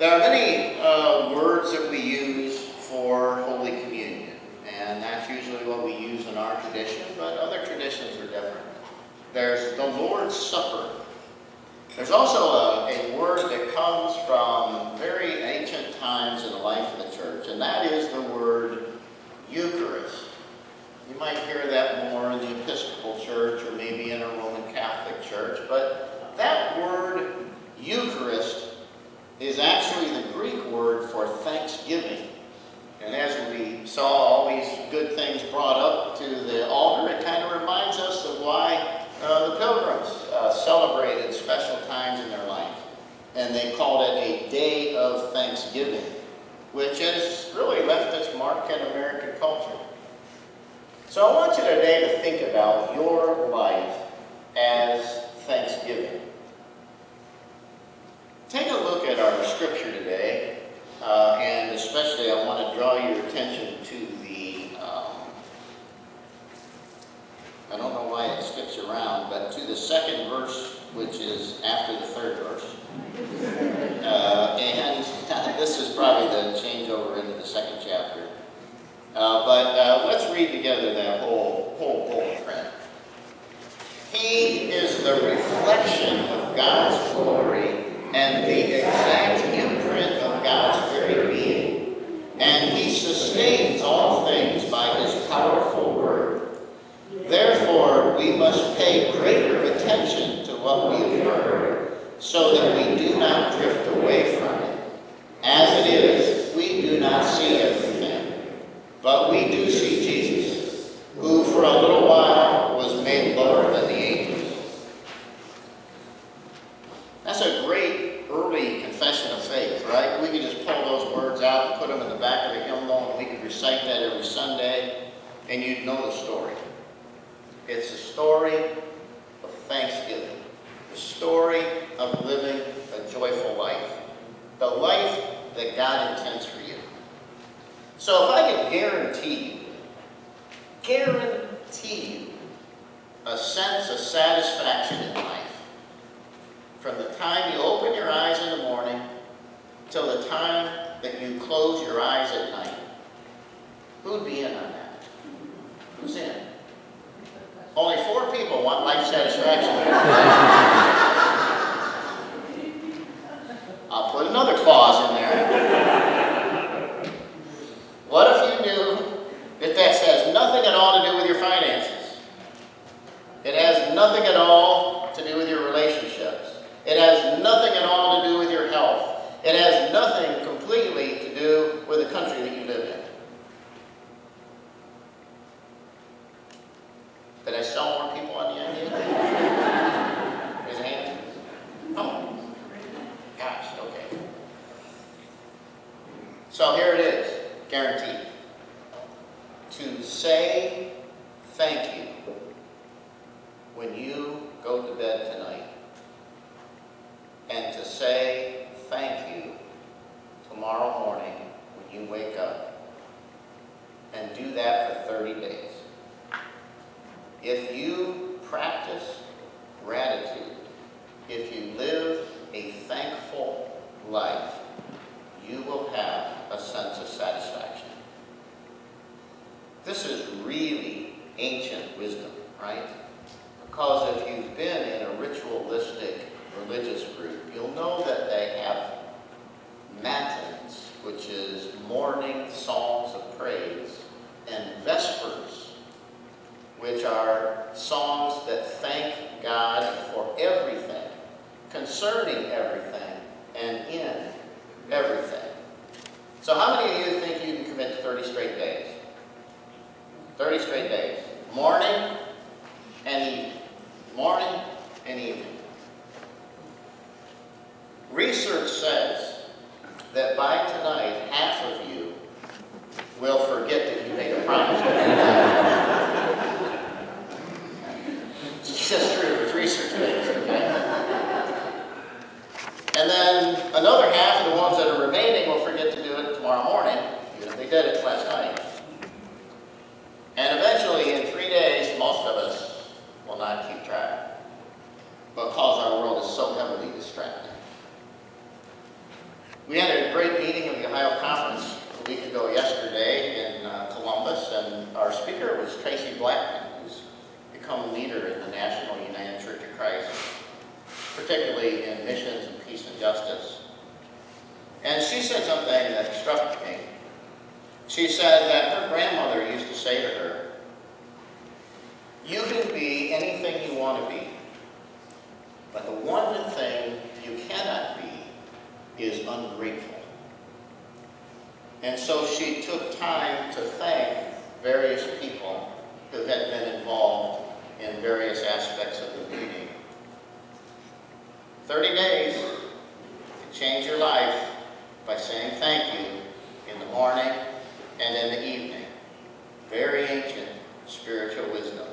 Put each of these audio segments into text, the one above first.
There are many words that we use for Holy Communion, and that's usually what we use in our tradition, but other traditions are different. There's the Lord's Supper. There's also a word that comes from very ancient times in the life of the church, and that is the word Eucharist. You might hear that more in the Episcopal Church or maybe in a Roman Catholic church, but that word Eucharist is actually the Greek word for thanksgiving. And as we saw all these good things brought up to the altar, it kind of reminds us of why the pilgrims celebrated special times in their life. And they called it a day of thanksgiving, which has really left its mark in American culture. So I want you today to think about your life as Thanksgiving. Take a look at our scripture today, and especially I want to draw your attention to the, I don't know why it skips around, but to the second verse, which is after the third verse. And this is probably the changeover into the second chapter. But let's read together that whole print. He is the reflection of God's glory and the exact imprint of God's very being. And he sustains all things by his powerful word. Therefore, we must pay greater attention to what we have heard, so that we do not drift away from it. As it is, we do not see everything, but we do see Jesus, who for a little while was made lower than the angels. That's a great early confession of faith, right? We could just pull those words out and put them in the back of the hymnal, and we could recite that every Sunday, and you'd know the story. It's a story of thanksgiving, the story of living a joyful life, the life that God intends for you. So if I could guarantee you a sense of satisfaction in life, from the time you open your eyes in the morning till the time that you close your eyes at night, who'd be in on that? Who's in? Only 4 people want life satisfaction. I'll put another clause in there. What if you knew that that has nothing at all to do with your finances? It has nothing at all to do with your relationships. It has nothing at all to do with your health. It has nothing completely to do with the country that you live in. Did I sell more people on the idea? Raise a hand. Oh, gosh, okay. So here it is, guaranteed. To say thank you when you go to bed tonight, and to say thank you tomorrow morning when you wake up, and do that for 30 days. If you practice gratitude, if you live a thankful life, you will have a sense of satisfaction. This is really ancient wisdom, right? Because if you've been in a ritualistic religious group, you'll know that they have matins, which is morning songs of praise, and vespers, which are songs that thank God for everything, concerning everything, and in everything. So how many of you think you can commit to 30 straight days? 30 straight days. Morning and evening. Morning and evening. Research says that by tonight, half of you will forget that you made a promise. It's just true. It's research-based, okay? And then another half of the ones that are remaining will forget to do it tomorrow morning, even if they did it last night. And eventually, in 3 days, most of us will not keep track, because our world is so heavily distracted. We had a great meeting of the Ohio Conference a week ago yesterday in Columbus, and our speaker was Tracy Blackman, who's become leader in the National United Church of Christ, particularly in missions and peace and justice. And she said something that struck me. She said that her grandmother used to say to her, "You can be anything you want to be, but the one thing you cannot be is ungrateful." And so she took time to thank various people who had been involved in various aspects of the meeting. 30 days to change your life by saying thank you in the morning and in the evening. Very ancient spiritual wisdom.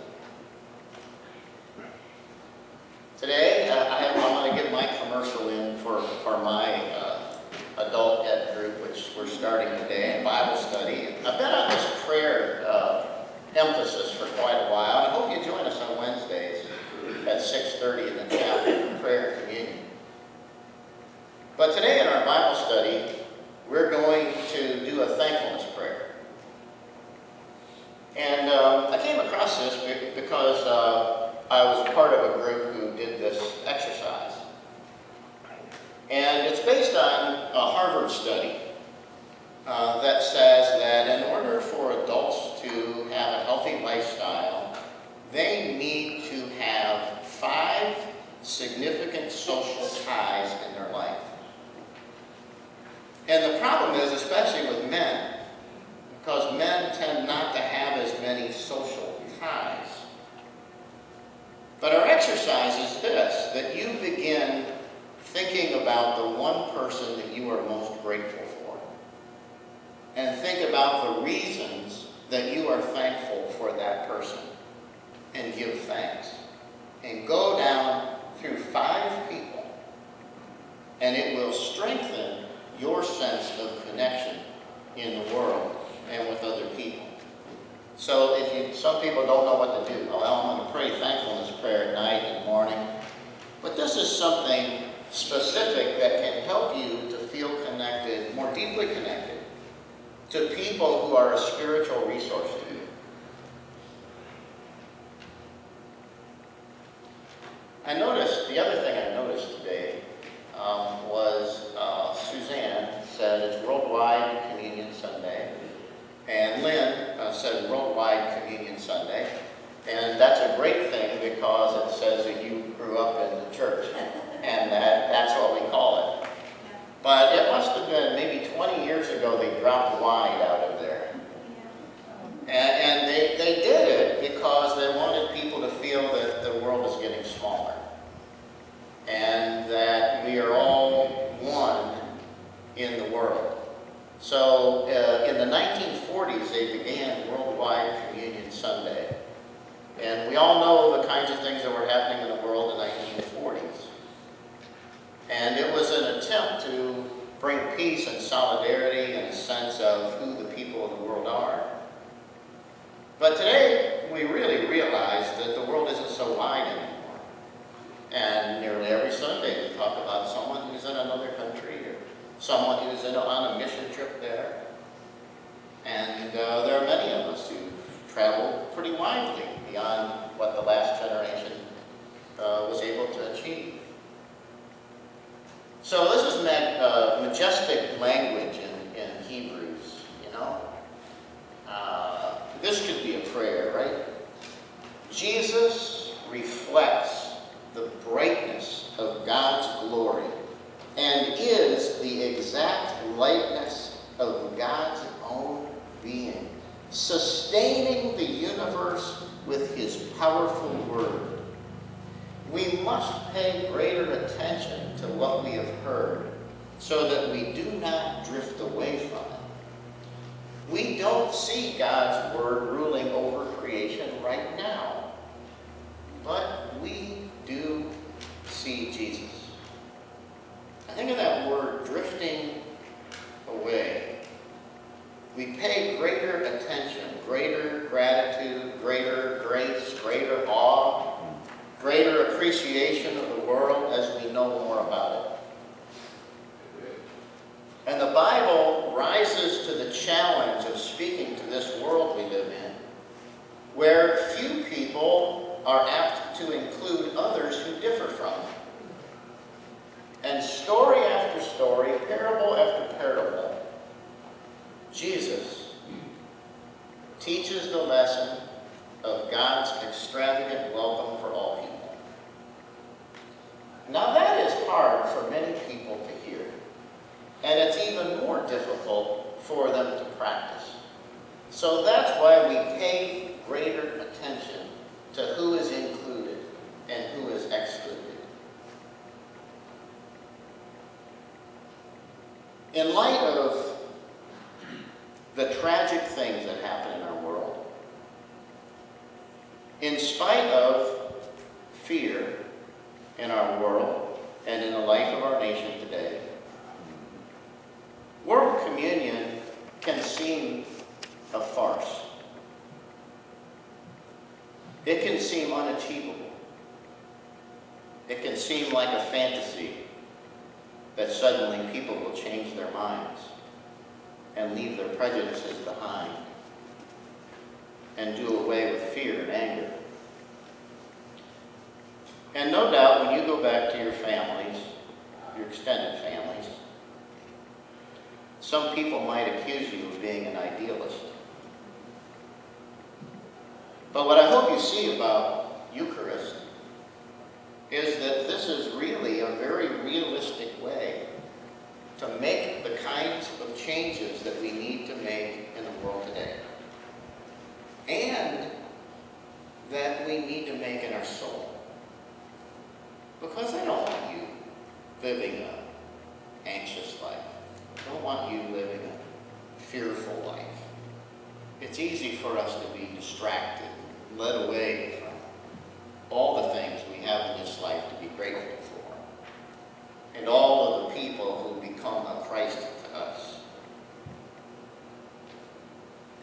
Today, I want to get my commercial in for my adult ed group, which we're starting today, in Bible study. I've been on this prayer emphasis for quite a while. I hope you join us on Wednesdays at 6:30 in the chapel for prayer and communion. But today in our Bible study, we're going to do a thankfulness prayer. And I came across this because I was part of a group who did this exercise. And it's based on a Harvard study that says that in order for adults to have a healthy lifestyle, they need to have 5 significant social ties in their life. And the problem is, especially with men, because men tend not to have as many social ties. But our exercise is this, that you begin thinking about the one person that you are most grateful for. And think about the reasons that you are thankful for that person. And give thanks. And go down through 5 people. And it will strengthen your sense of connection in the world and with other people. So some people don't know what to do. Well, I'm going to pray thankfulness prayer at night and morning. But this is something specific that can help you to feel connected, more deeply connected, to people who are a spiritual resource to you. The other thing I noticed today was Suzanne said it's Worldwide Communion Sunday. And Lynn said Worldwide Communion Sunday. And that's a great thing because it says that you grew up in the church. And that's what we call it. But it must have been maybe 20 years ago they dropped wide out of there. And they did it because they wanted people to feel that the world is getting smaller. And that we are all one in the world. So in the 1940s, they began Worldwide Communion Sunday. And we all know the kinds of things that were happening in the world in the 1940s. And it was an attempt to bring peace and solidarity and a sense of who the people of the world are. But today, we really realize that the world isn't so wide anymore. And nearly every Sunday, we talk about someone who's in another country or someone who's on a mission trip there. And there are many of us who travel pretty widely beyond what the last generation was able to achieve. So this is majestic language in Hebrews, you know. This could be a prayer, right? Jesus reflects the brightness of God's glory and is the exact likeness of God's own being, sustaining the universe with his powerful word. We must pay greater attention to what we have heard so that we do not drift away from it. We don't see God's word ruling over creation right now, but we do see Jesus. I think of that word, drifting away. We pay greater attention, greater gratitude, greater grace, greater awe, greater appreciation of the world as we know more about it. And the Bible rises to the challenge of speaking to this world we live in, where few people are apt to include others who differ from them. And story after story, parable after parable, Jesus teaches the lesson of God's extravagant welcome for all people. Now that is hard for many people to hear, and it's even more difficult for them to practice. So that's why we pay greater attention to who is included and who is excluded. In light of the tragic things that happen in our world, in spite of fear in our world and in the life of our nation today, world communion can seem a farce. It can seem unachievable. It can seem like a fantasy that suddenly people will change their minds and leave their prejudices behind and do away with fear and anger. And no doubt when you go back to your families, your extended families, some people might accuse you of being an idealist. But what I hope you see about Eucharist is that this is really a very realistic way to make the kinds of changes that we need to make in the world today, and that we need to make in our soul. Because I don't want you living an anxious life. I don't want you living a fearful life. It's easy for us to be distracted, led away from all the things we have in this life to be grateful for, and all of the people who become a Christ to us.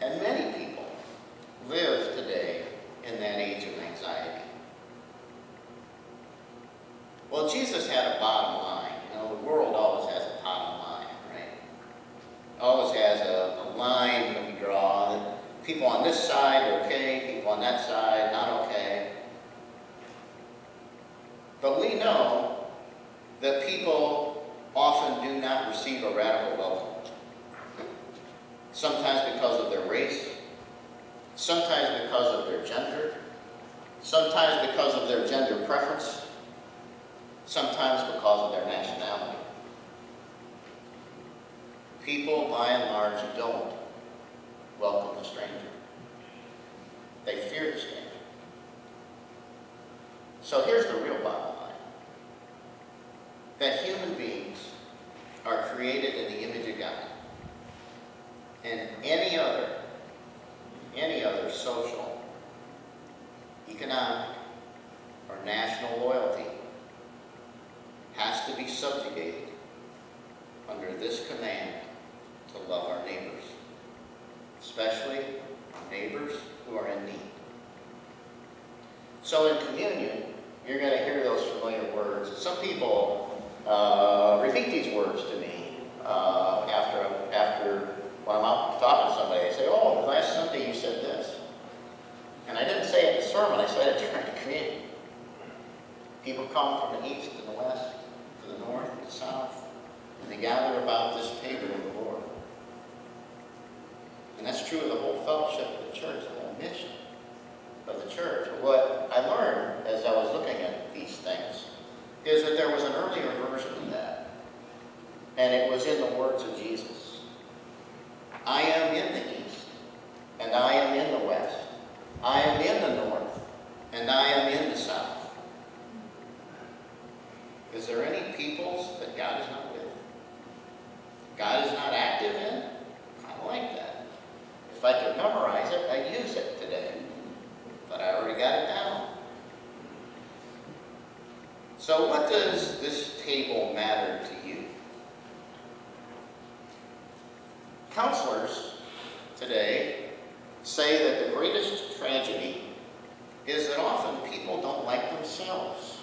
And many people live today in that age of anxiety. Well, Jesus had a bottom line. You know, the world always has a bottom line, right? Always has a line that we draw. That people on this side are okay, people on that side not okay. But we know that people often do not receive a radical welcome. Sometimes because of their race, sometimes because of their gender, sometimes because of their gender preference, sometimes because of their nationality. People, by and large, don't welcome the stranger. They fear the stranger. So here's the real bottom line. That human beings are created in the image of God. And any other social, economic, or national loyalty has to be subjugated under this command to love our neighbors, especially neighbors who are in need. So in communion, you're going to hear those familiar words. Some people repeat these words to me after when I'm out talking to somebody. They say, "Oh, last Sunday you said this." And I didn't say it in the sermon, I said it during the communion. People come from the east and the west, to the north and the south, and they gather about this table of the Lord. And that's true of the whole fellowship of the church, the whole mission of the church. What I learned as I was looking at these things is that there was an earlier version of that, and it was in the words of Jesus. I am in the east, and I am in the west. I am in the north, and I am in the south. Is there any peoples that God is not with? God is not active in? I like that. If I could memorize it, I'd use it today. But I already got it down. So what does this table matter to you? Counselors today say that the greatest tragedy is that often people don't like themselves,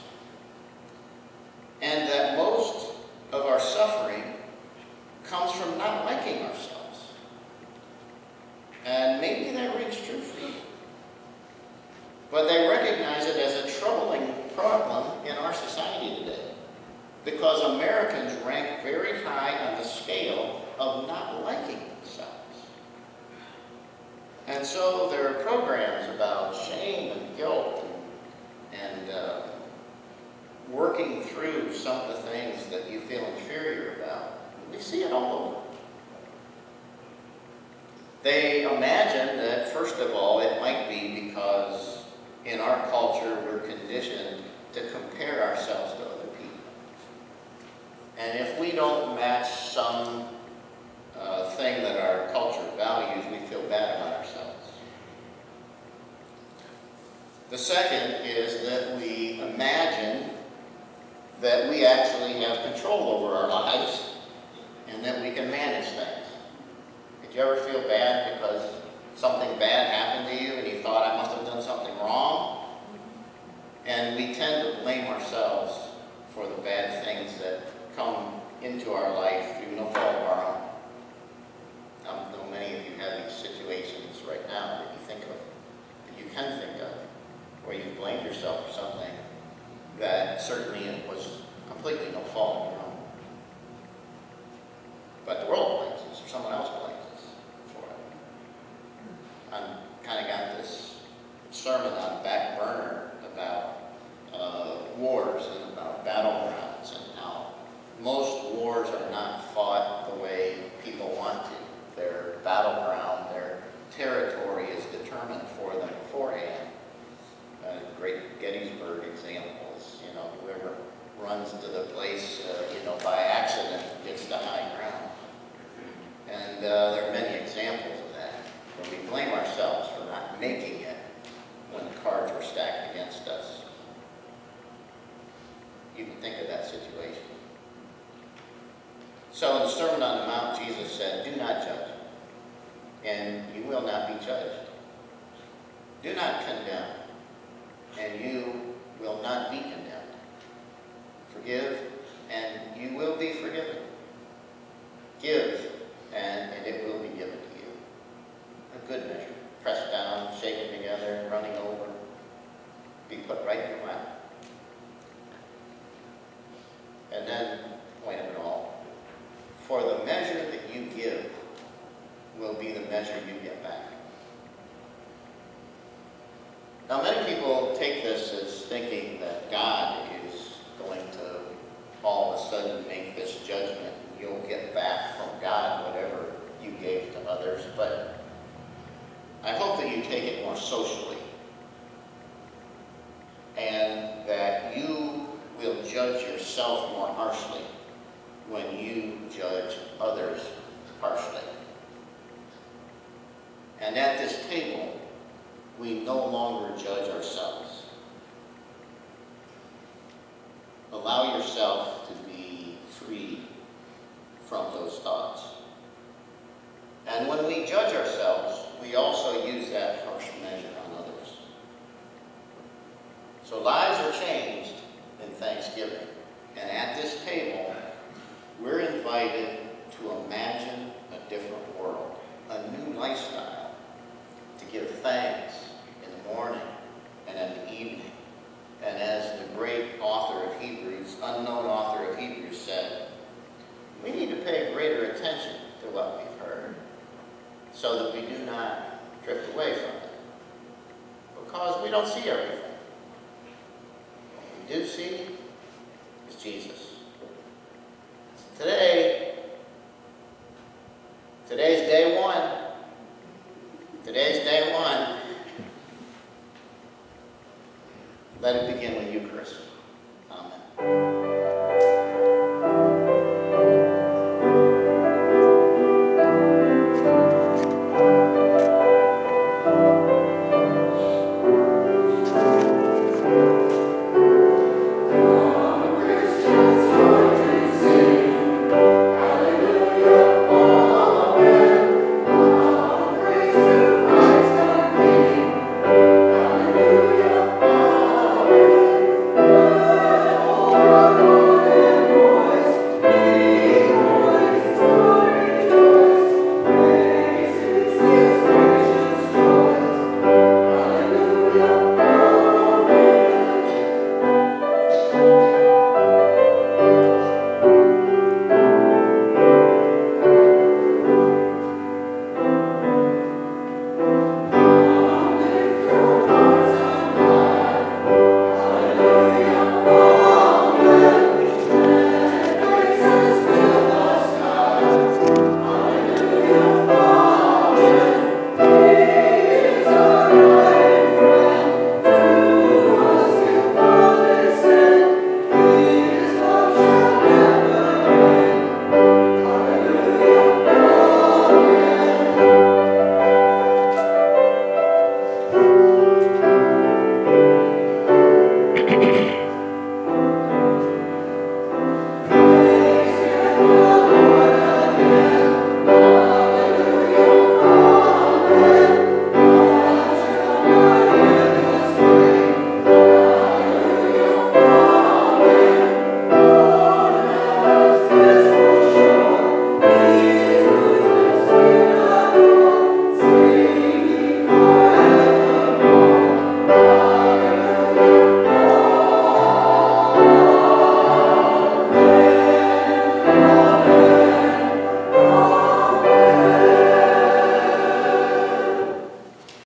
and that most of our suffering comes from not liking ourselves. And maybe that rings true for you. But they recognize it as a troubling problem in our society today, because Americans rank very high on the scale of not liking themselves. And so there are programs about shame and guilt and working through some of the things that you feel inferior about. We see it all over. They imagine that, first of all, it might be because in our culture we're conditioned to compare ourselves to other people. And if we don't match some thing that our culture values, we feel bad about ourselves. The second is that we imagine that we actually have control over our lives and that we can manage things. Did you ever feel bad because something bad happened to you and you thought, I must have done something wrong? And we tend to blame ourselves for the bad things that come into our life through no fault of our own. I know many of you have these situations right now that you think of, that you can think of, where you blamed yourself for something that certainly it was completely no fault of your own. But the world blames us, or someone else blames us for it. I've kind of got this sermon on the back burner about wars and about battlegrounds and how most wars are not fought the way people want to. Their battleground, their territory is determined for them beforehand. Great Gettysburg examples, whoever runs to the place, by accident gets to high ground. And there are many examples of that, where we blame ourselves for not making it when the cards were stacked against us. You can think of that situation. So in the Sermon on the Mount, Jesus said, do not judge, and you will not be judged. Do not condemn, and you will not be condemned. Forgive, and you will be forgiven. Give, and it will be given to you. A good measure, pressed down, shaken together, running over, be put right in your lap. And then, point of it all, for the measure that you give will be the measure you get back. Now, many people take this as thinking that God is going to all of a sudden make this judgment and you'll get back from God whatever you gave to others, but I hope that you take it more socially and that you will judge yourself more harshly when you judge others harshly. And at this table, we no longer judge ourselves. Allow yourself to be free from those thoughts. And when we judge ourselves, we also use that harsh measure on others. So lives are changed in Thanksgiving. And at this table, we're invited to imagine a different world, a new lifestyle, to give thanks in the morning and in the evening. And as the great author of Hebrews, unknown author of Hebrews said, we need to pay greater attention to what we've heard so that we do not drift away from it. Because we don't see everything. What we do see is Jesus. Today,